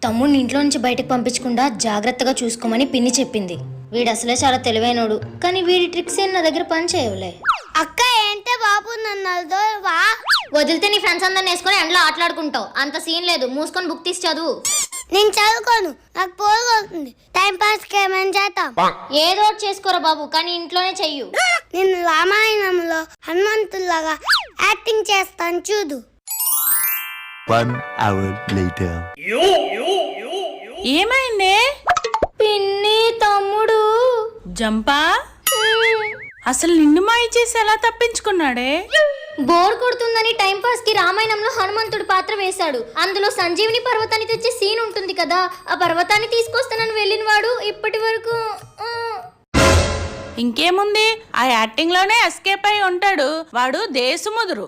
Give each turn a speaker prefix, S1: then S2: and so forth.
S1: తమ్ముడిని ఇంట్లో నుంచి బయటకు పంపించకుండా జాగ్రత్తగా చూసుకోమని పిన్ని చెప్పింది. వీడు అసలే చాలా తెలివైనోడు, కానీ వీడి ట్రిక్స్ ఏం నా దగ్గర పని చేయవులే.
S2: అక్క ఏంటే బాబు నన్ను వా
S1: వదిలితే నీ ఫ్రెండ్స్ అందరిని వేసుకొని ఎండలో ఆటలాడుకుంటావు. అంత సీన్ లేదు, మూసుకొని బుక్ తీసి చదువు.
S2: నేను చదువుకోను, నాకు పోగొడుతుంది. టైం పాస్ కి ఏమైనా చేద్దాం.
S1: ఏదో ఒకటి చేసుకోరా బాబు, కానీ ఇంట్లోనే చెయ్యు.
S2: నేను రామాయణంలో హనుమంతుల్లాగా యాక్టింగ్ చేస్తాను చూడు.
S3: 1 hour later.
S4: ఏమైందే?
S1: పిన్ని తమ్ముడు
S4: జంపా అసలు నిన్ను మాయ చేసి ఎలా తప్పించుకున్నాడే?
S1: బోర్ కొడుతుందని టైం పాస్ కి రామాయణంలో హనుమంతుడు పాత్ర వేశాడు. అందులో సంజీవిని పర్వతాన్ని తెచ్చే సీన్ ఉంటుంది కదా, ఆ పర్వతాన్ని తీసుకొస్తానని వెళ్ళిన వాడు ఇప్పటి వరకు
S4: ఇంకేముంది, ఆ యాక్టింగ్ లోనే ఎస్కేప్ అయి ఉంటాడు. వాడు దేశముదురు.